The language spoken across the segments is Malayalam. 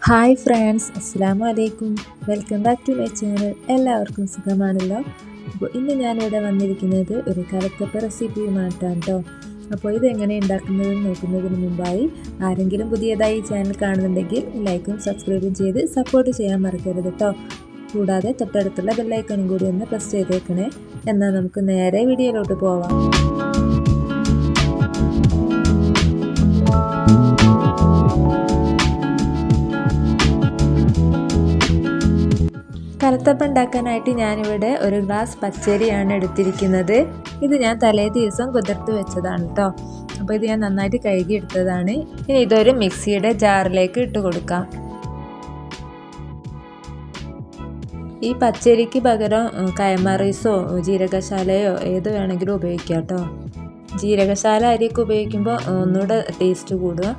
ഹായ് ഫ്രണ്ട്സ്, അസ്സലാമു അലൈക്കും. Welcome back to my channel. എല്ലാവർക്കും സുഖമാണല്ലോ. അപ്പോൾ ഇന്ന് ഞാനിവിടെ വന്നിരിക്കുന്നത് ഒരു കലത്തപ്പ റെസിപ്പിയുമായിട്ടാണ് കേട്ടോ. അപ്പോൾ ഇതെങ്ങനെ ഉണ്ടാക്കുന്നതെന്ന് നോക്കുന്നതിന് മുമ്പായി ആരെങ്കിലും പുതിയതായി ഈ ചാനൽ കാണുന്നുണ്ടെങ്കിൽ ലൈക്കും സബ്സ്ക്രൈബും ചെയ്ത് സപ്പോർട്ട് ചെയ്യാൻ മറക്കരുത് കേട്ടോ. കൂടാതെ തൊട്ടടുത്തുള്ള ബെല്ലൈക്കണും കൂടി ഒന്ന് പ്രസ് ചെയ്തേക്കണേ. എന്നാൽ നമുക്ക് നേരെ വീഡിയോയിലോട്ട് പോവാം. കലത്തപ്പം ഉണ്ടാക്കാനായിട്ട് ഞാനിവിടെ ഒരു ഗ്ലാസ് പച്ചരിയാണ് എടുത്തിരിക്കുന്നത്. ഇത് ഞാൻ തലേ ദിവസം കുതിർത്ത് വെച്ചതാണ് കേട്ടോ. അപ്പോൾ ഇത് ഞാൻ നന്നായിട്ട് കഴുകി എടുത്തതാണ്. ഇനി ഇതൊരു മിക്സിയുടെ ജാറിലേക്ക് ഇട്ട് കൊടുക്കാം. ഈ പച്ചരിക്ക് പകരം കൈമ റൈസോ ജീരകശാലയോ ഏത് വേണമെങ്കിലും ഉപയോഗിക്കാം കേട്ടോ. ജീരകശാല അരിയൊക്കെ ഉപയോഗിക്കുമ്പോൾ ഒന്നുകൂടെ ടേസ്റ്റ് കൂടുക.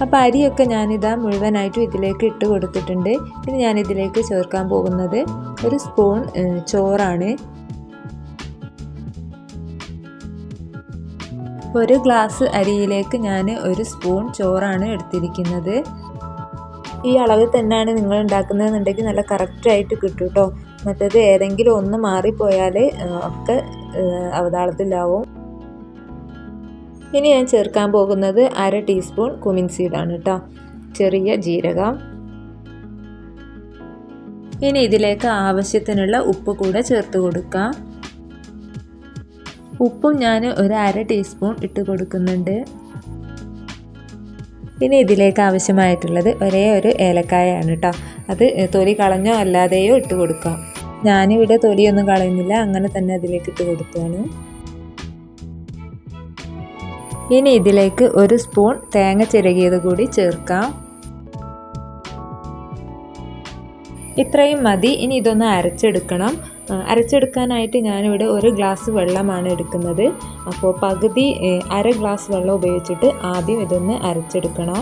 അപ്പോൾ അരിയൊക്കെ ഞാനിതാ മുഴുവനായിട്ടും ഇതിലേക്ക് ഇട്ട് കൊടുത്തിട്ടുണ്ട്. ഇനി ഞാനിതിലേക്ക് ചേർക്കാൻ പോകുന്നത് ഒരു സ്പൂൺ ചോറാണ്. ഒരു ഗ്ലാസ് അരിയിലേക്ക് ഞാൻ ഒരു സ്പൂൺ ചോറാണ് എടുത്തിരിക്കുന്നത്. ഈ അളവിൽ തന്നെയാണ് നിങ്ങൾ ഉണ്ടാക്കുന്നതെന്നുണ്ടെങ്കിൽ നല്ല കറക്റ്റായിട്ട് കിട്ടും കേട്ടോ. മറ്റേത് ഏതെങ്കിലും ഒന്ന് മാറിപ്പോയാൽ ഒക്കെ അവതാളത്തിലാവും. ഇനി ഞാൻ ചേർക്കാൻ പോകുന്നത് 1/2 ടീസ്പൂൺ കുമിൻ സീഡാണ് കേട്ടോ, ചെറിയ ജീരകം. ഇനി ഇതിലേക്ക് ആവശ്യത്തിനുള്ള ഉപ്പ് കൂടെ ചേർത്ത് കൊടുക്കാം. ഉപ്പും ഞാൻ ഒരു 1/2 ടീസ്പൂൺ ഇട്ട് കൊടുക്കുന്നുണ്ട്. ഇനി ഇതിലേക്ക് ആവശ്യമായിട്ടുള്ളത് ഒരേ ഒരു ഏലക്കായാണ് കേട്ടോ. അത് തൊലി കളഞ്ഞോ അല്ലാതെയോ ഇട്ട് കൊടുക്കാം. ഞാനിവിടെ തൊലിയൊന്നും കളയുന്നില്ല, അങ്ങനെ തന്നെ അതിലേക്ക് ഇട്ട് കൊടുക്കുകയാണ്. ഇനി ഇതിലേക്ക് ഒരു സ്പൂൺ തേങ്ങ ചിരകിയത് കൂടി ചേർക്കാം. ഇത്രയും മതി. ഇനി ഇതൊന്ന് അരച്ചെടുക്കണം. അരച്ചെടുക്കാനായിട്ട് ഞാനിവിടെ ഒരു ഗ്ലാസ് വെള്ളമാണ് എടുക്കുന്നത്. അപ്പോൾ പകുതി 1/2 ഗ്ലാസ് വെള്ളം ഉപയോഗിച്ചിട്ട് ആദ്യം ഇതൊന്ന് അരച്ചെടുക്കണം.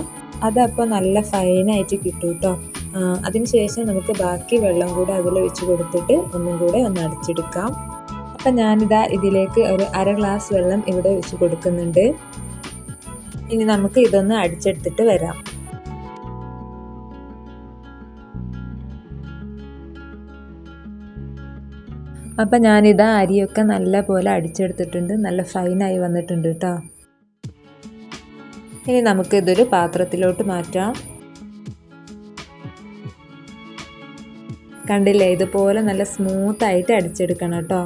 അതപ്പോൾ നല്ല ഫൈനായിട്ട് കിട്ടും കേട്ടോ. അതിനുശേഷം നമുക്ക് ബാക്കി വെള്ളം കൂടെ അതിലൊഴിച്ച് കൊടുത്തിട്ട് ഒന്നും കൂടെ ഒന്ന് അരച്ചെടുക്കാം. അപ്പം ഞാനിതാ ഇതിലേക്ക് ഒരു 1/2 ഗ്ലാസ് വെള്ളം ഇവിടെ ഒഴിച്ച് കൊടുക്കുന്നുണ്ട്. ഇനി നമുക്ക് ഇതൊന്ന് അടിച്ചെടുത്തിട്ട് വരാം. അപ്പം ഞാനിതാ അരിയൊക്കെ നല്ല പോലെ അടിച്ചെടുത്തിട്ടുണ്ട്. നല്ല ഫൈനായി വന്നിട്ടുണ്ട് കേട്ടോ. ഇനി നമുക്ക് ഇതൊരു പാത്രത്തിലോട്ട് മാറ്റാം. കണ്ടില്ലേ, ഇതുപോലെ നല്ല സ്മൂത്തായിട്ട് അടിച്ചെടുക്കണം കേട്ടോ.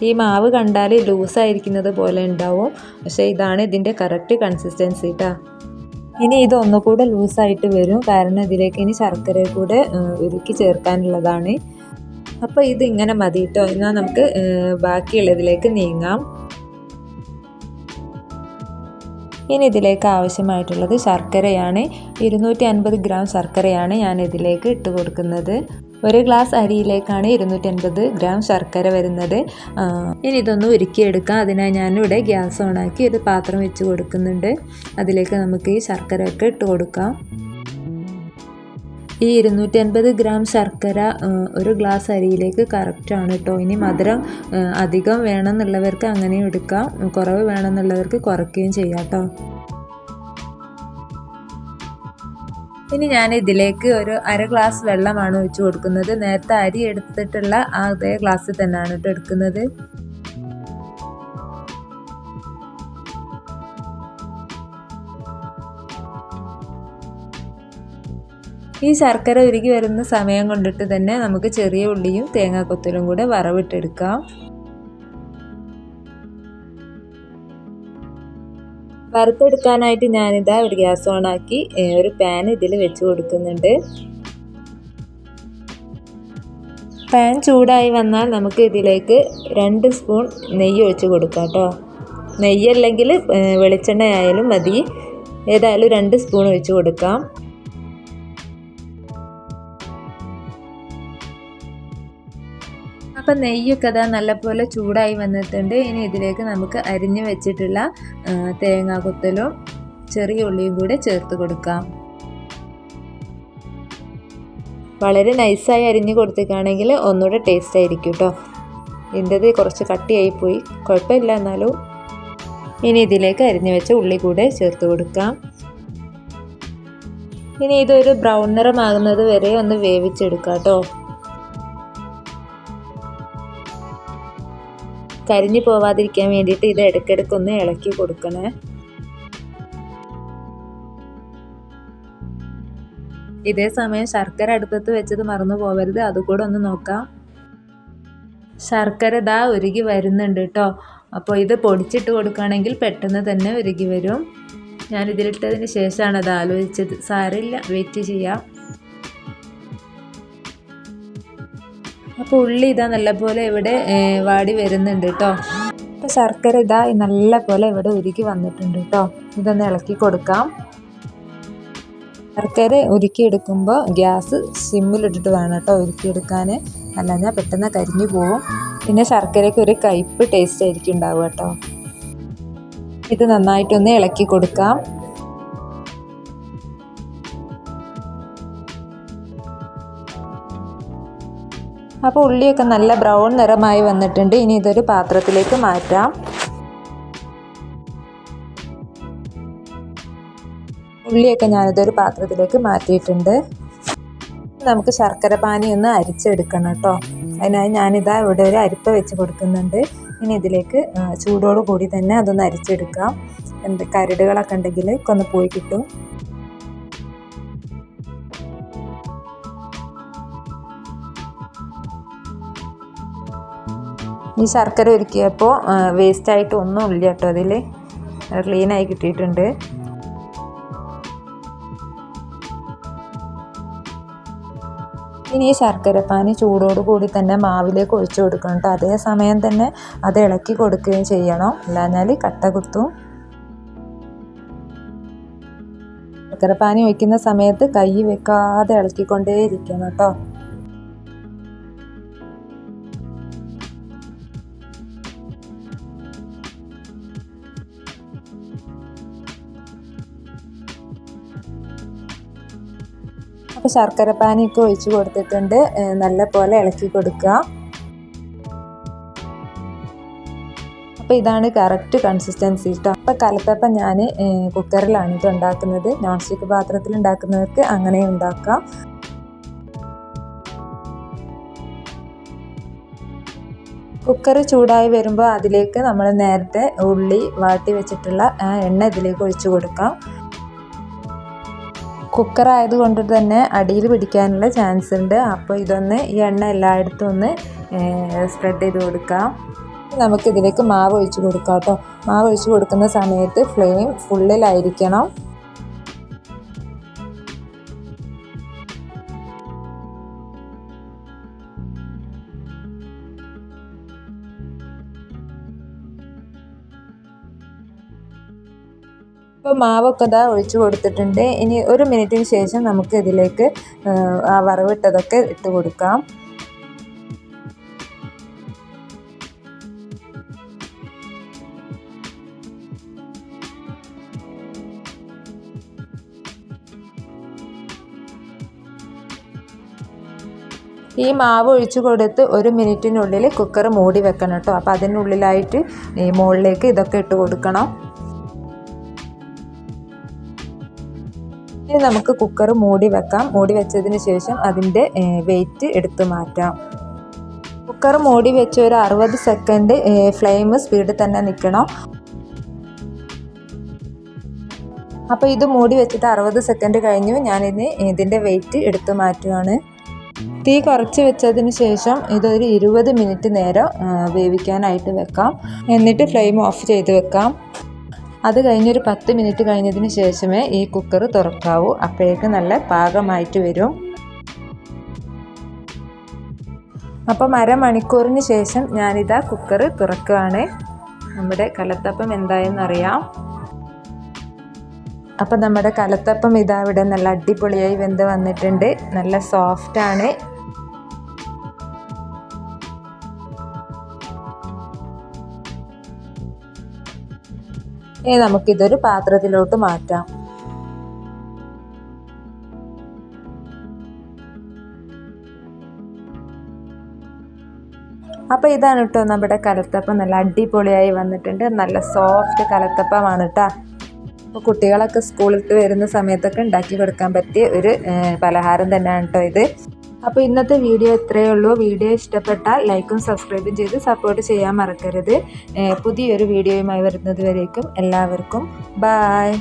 ഈ മാവ് കണ്ടാൽ ലൂസായിരിക്കുന്നത് പോലെ ഉണ്ടാവും, പക്ഷേ ഇതാണ് ഇതിൻ്റെ കറക്റ്റ് കൺസിസ്റ്റൻസി കേട്ടോ. ഇനി ഇതൊന്നുകൂടെ ലൂസായിട്ട് വരും, കാരണം ഇതിലേക്ക് ഇനി ശർക്കര കൂടെ ഉരുക്കി ചേർക്കാനുള്ളതാണ്. അപ്പോൾ ഇതിങ്ങനെ മതി കേട്ടോ. എന്നാൽ നമുക്ക് ബാക്കിയുള്ളതിലേക്ക് നീങ്ങാം. ഇനി ഇതിലേക്ക് ആവശ്യമായിട്ടുള്ളത് ശർക്കരയാണ്. 250 ഗ്രാം ശർക്കരയാണ് ഞാൻ ഇതിലേക്ക് ഇട്ട് കൊടുക്കുന്നത്. ഒരു ഗ്ലാസ് അരിയിലേക്കാണ് 250 ഗ്രാം ശർക്കര വരുന്നത്. ഇനി ഇതൊന്ന് ഉരുക്കിയെടുക്കാം. അതിനായി ഞാനിവിടെ ഗ്യാസ് ഓണാക്കി ഒരു പാത്രം വെച്ച് കൊടുക്കുന്നുണ്ട്. അതിലേക്ക് നമുക്ക് ഈ ശർക്കരയൊക്കെ ഇട്ട് കൊടുക്കാം. ഈ 250 ഗ്രാം ശർക്കര ഒരു ഗ്ലാസ് അരിയിലേക്ക് കറക്റ്റാണ് കേട്ടോ. ഇനി മധുരം അധികം വേണമെന്നുള്ളവർക്ക് അങ്ങനെയും എടുക്കാം, കുറവ് വേണമെന്നുള്ളവർക്ക് കുറയ്ക്കുകയും ചെയ്യാം കേട്ടോ. ഇനി ഞാൻ ഇതിലേക്ക് ഒരു 1/2 ഗ്ലാസ് വെള്ളമാണ് ഒഴിച്ച് കൊടുക്കുന്നത്. നേരത്തെ അരി എടുത്തിട്ടുള്ള അതേ ഗ്ലാസ്സിൽ തന്നെയാണ് കേട്ടോ എടുക്കുന്നത്. ഈ ശർക്കര ഉരുകി വരുന്ന സമയം കൊണ്ടിട്ട് തന്നെ നമുക്ക് ചെറിയ ഉള്ളിയും തേങ്ങാക്കൊത്തലും കൂടെ വറവിട്ടെടുക്കാം. വറുത്തെടുക്കാനായിട്ട് ഞാനിതാ ഒരു ഗ്യാസ് ഓണാക്കി ഒരു പാൻ ഇതിൽ വെച്ച് കൊടുക്കുന്നുണ്ട്. പാൻ ചൂടായി വന്നാൽ നമുക്ക് ഇതിലേക്ക് 2 സ്പൂൺ നെയ്യ് ഒഴിച്ച് കൊടുക്കാം കേട്ടോ. നെയ്യല്ലെങ്കിൽ വെളിച്ചെണ്ണ ആയാലും മതി, ഏതായാലും 2 സ്പൂൺ ഒഴിച്ച് കൊടുക്കാം. അപ്പം നെയ്യൊക്കെ അതാ നല്ലപോലെ ചൂടായി വന്നിട്ടുണ്ട്. ഇനി ഇതിലേക്ക് നമുക്ക് അരിഞ്ഞ് വെച്ചിട്ടുള്ള തേങ്ങാക്കൊത്തലും ചെറിയ ഉള്ളിയും കൂടെ ചേർത്ത് കൊടുക്കാം. വളരെ നൈസായി അരിഞ്ഞ് കൊടുത്തേക്കാണെങ്കിൽ ഒന്നുകൂടെ ടേസ്റ്റ് ആയിരിക്കും കേട്ടോ. ഇതിൻ്റെത് കുറച്ച് കട്ടിയായിപ്പോയി, കുഴപ്പമില്ല എന്നാലും. ഇനി ഇതിലേക്ക് അരിഞ്ഞു വെച്ച ഉള്ളി കൂടെ ചേർത്ത് കൊടുക്കാം. ഇനി ഇതൊരു ബ്രൗൺ നിറമാകുന്നത് വരെ ഒന്ന് വേവിച്ചെടുക്കാം കേട്ടോ. കരിഞ്ഞു പോവാതിരിക്കാൻ വേണ്ടിയിട്ട് ഇത് ഇടയ്ക്കിടയ്ക്ക് ഒന്ന് ഇളക്കി കൊടുക്കണേ. ഇതേ സമയം ശർക്കര അടുപ്പത്ത് വെച്ചത് മറന്നു പോകരുത്, അതുകൂടെ ഒന്ന് നോക്കാം. ശർക്കര ദാ ഉരുകി വരുന്നുണ്ട് കേട്ടോ. അപ്പോൾ ഇത് പൊടിച്ചിട്ട് കൊടുക്കുകയാണെങ്കിൽ പെട്ടെന്ന് തന്നെ ഉരുകി വരും. ഞാൻ ഇതിലിട്ടതിന് ശേഷമാണ് അത് ആലോചിച്ചത്. സാരമില്ല, വെയിറ്റ് ചെയ്യാം. അപ്പോൾ ഉള്ളി ഇതാ നല്ലപോലെ ഇവിടെ വാടി വരുന്നുണ്ട് കേട്ടോ. അപ്പോൾ ശർക്കര ഇതാ നല്ലപോലെ ഇവിടെ ഉരുക്കി വന്നിട്ടുണ്ട് കേട്ടോ. ഇതൊന്ന് ഇളക്കി കൊടുക്കാം. ശർക്കര ഉരുക്കിയെടുക്കുമ്പോൾ ഗ്യാസ് സിമ്മിലിട്ടിട്ട് വേണം കേട്ടോ ഉരുക്കിയെടുക്കാൻ, അല്ലാഞ്ഞാൽ പെട്ടെന്ന് കരിഞ്ഞു പോവും. പിന്നെ ശർക്കരയ്ക്ക് ഒരു കയ്പ്പ് ടേസ്റ്റ് ആയിരിക്കും ഉണ്ടാവുക കേട്ടോ. ഇത് നന്നായിട്ടൊന്ന് ഇളക്കി കൊടുക്കാം. അപ്പോൾ ഉള്ളിയൊക്കെ നല്ല ബ്രൗൺ നിറമായി വന്നിട്ടുണ്ട്. ഇനി ഇതൊരു പാത്രത്തിലേക്ക് മാറ്റാം. ഉള്ളിയൊക്കെ ഞാനിതൊരു പാത്രത്തിലേക്ക് മാറ്റിയിട്ടുണ്ട്. നമുക്ക് ശർക്കര പാനി ഒന്ന് അരിച്ചെടുക്കണം കേട്ടോ. അതിനായി ഞാനിതാ ഇവിടെ ഒരു അരിപ്പ വെച്ച് കൊടുക്കുന്നുണ്ട്. ഇനി ഇതിലേക്ക് ചൂടോട് കൂടി തന്നെ അതൊന്ന് അരിച്ചെടുക്കാം. കരടുകളൊക്കെ ഉണ്ടെങ്കിൽ ഒന്ന് പോയി കിട്ടും. ഈ ശർക്കര ഒരുക്കിയപ്പോൾ വേസ്റ്റായിട്ട് ഒന്നും ഇല്ല കേട്ടോ. അതിൽ ക്ലീനായി കിട്ടിയിട്ടുണ്ട്. ഇനി ഈ ശർക്കരപ്പാനി ചൂടോട് കൂടി തന്നെ മാവിലേക്ക് ഒഴിച്ചു കൊടുക്കണം കേട്ടോ. അതേ സമയം തന്നെ അത് ഇളക്കി കൊടുക്കുകയും ചെയ്യണം, അല്ലാഞ്ഞാൽ കട്ട കുത്തും. ശർക്കരപ്പാനി ഒഴിക്കുന്ന സമയത്ത് കൈ വെക്കാതെ ഇളക്കിക്കൊണ്ടേ ഇരിക്കണം കേട്ടോ. അപ്പോൾ ശർക്കരപ്പാനിയൊക്കെ ഒഴിച്ച് കൊടുത്തിട്ടുണ്ട്. നല്ല പോലെ ഇളക്കി കൊടുക്കുക. അപ്പോൾ ഇതാണ് കറക്റ്റ് കൺസിസ്റ്റൻസി കേട്ടോ. അപ്പോൾ കലത്തപ്പം ഞാൻ കുക്കറിലാണ് ഇത് ഉണ്ടാക്കുന്നത്. നോൺ സ്റ്റിക്ക് പാത്രത്തിൽ ഉണ്ടാക്കുന്നവർക്ക് അങ്ങനെ ഉണ്ടാക്കാം. കുക്കർ ചൂടായി വരുമ്പോൾ അതിലേക്ക് നമ്മൾ നേരത്തെ ഉള്ളി വാട്ടി വെച്ചിട്ടുള്ള എണ്ണ ഇതിലേക്ക് ഒഴിച്ചു കൊടുക്കാം. കുക്കർ ആയതുകൊണ്ട് തന്നെ അടിയിൽ പിടിക്കാനുള്ള ചാൻസ് ഉണ്ട്. അപ്പോൾ ഇതൊന്ന് ഈ എണ്ണ എല്ലായിടത്തും ഒന്ന് സ്പ്രെഡ് ചെയ്ത് കൊടുക്കാം. നമുക്കിതിലേക്ക് മാവ് ഒഴിച്ച് കൊടുക്കാം കേട്ടോ. മാവ് ഒഴിച്ച് കൊടുക്കുന്ന സമയത്ത് ഫ്ലെയിം ഫുള്ളിലായിരിക്കണം. ഇപ്പോൾ മാവൊക്കെ ഇതാ ഒഴിച്ച് കൊടുത്തിട്ടുണ്ട്. ഇനി ഒരു മിനിറ്റിന് ശേഷം നമുക്ക് ഇതിലേക്ക് ആ വറവിട്ടതൊക്കെ ഇട്ട് കൊടുക്കാം. ഈ മാവ് ഒഴിച്ച് കൊടുത്ത് ഒരു മിനിറ്റിനുള്ളിൽ കുക്കർ മൂടി വെക്കണം കേട്ടോ. അപ്പോൾ അതിനുള്ളിലായിട്ട് ഈ മുകളിലേക്ക് ഇതൊക്കെ ഇട്ട് കൊടുക്കണം. ഇനി നമുക്ക് കുക്കർ മൂടി വെക്കാം. മൂടി വെച്ചതിന് ശേഷം അതിൻ്റെ വെയിറ്റ് എടുത്തു മാറ്റാം. കുക്കർ മൂടി വെച്ച് ഒരു 60 സെക്കൻഡ് ഫ്ലെയിം സ്പീഡിൽ തന്നെ നിൽക്കണം. അപ്പോൾ ഇത് മൂടി വെച്ചിട്ട് 60 സെക്കൻഡ് കഴിഞ്ഞു. ഞാനിത് ഇതിൻ്റെ വെയിറ്റ് എടുത്തു മാറ്റുകയാണ്. തീ കുറച്ച് വെച്ചതിന് ശേഷം ഇതൊരു 20 മിനിറ്റ് നേരം വേവിക്കാനായിട്ട് വെക്കാം. എന്നിട്ട് ഫ്ലെയിം ഓഫ് ചെയ്ത് വെക്കാം. അത് കഴിഞ്ഞൊരു 10 മിനിറ്റ് കഴിഞ്ഞതിന് ശേഷമേ ഈ കുക്കർ തുറക്കാവൂ. അപ്പോഴേക്ക് നല്ല പാകമായിട്ട് വരും. അപ്പം അരമണിക്കൂറിന് ശേഷം ഞാനിതാ കുക്കർ തുറക്കുകയാണ്. നമ്മുടെ കലത്തപ്പം എന്തായെന്നറിയാം. അപ്പം നമ്മുടെ കലത്തപ്പം ഇതാ ഇവിടെ നല്ല അടിപൊളിയായി വെന്ത് വന്നിട്ടുണ്ട്. നല്ല സോഫ്റ്റാണ്. ഇനി നമുക്കിതൊരു പാത്രത്തിലോട്ട് മാറ്റാം. അപ്പോൾ ഇതാണ് കേട്ടോ നമ്മുടെ കലത്തപ്പം. നല്ല അടിപൊളിയായി വന്നിട്ടുണ്ട്. നല്ല സോഫ്റ്റ് കലത്തപ്പമാണ് കേട്ടോ. അപ്പോൾ കുട്ടികളൊക്കെ സ്കൂളിട്ട് വരുന്ന സമയത്തൊക്കെ ഉണ്ടാക്കി കൊടുക്കാൻ പറ്റിയ ഒരു പലഹാരം തന്നെയാണ് കേട്ടോ ഇത്. അപ്പോൾ ഇന്നത്തെ വീഡിയോ ഇത്രയേ ഉള്ളൂ. വീഡിയോ ഇഷ്ടപ്പെട്ടാൽ ലൈക്കും സബ്സ്ക്രൈബും ചെയ്ത് സപ്പോർട്ട് ചെയ്യാൻ മറക്കരുത്. പുതിയൊരു വീഡിയോയുമായി വരുന്നത് വരേക്കും എല്ലാവർക്കും ബായ്.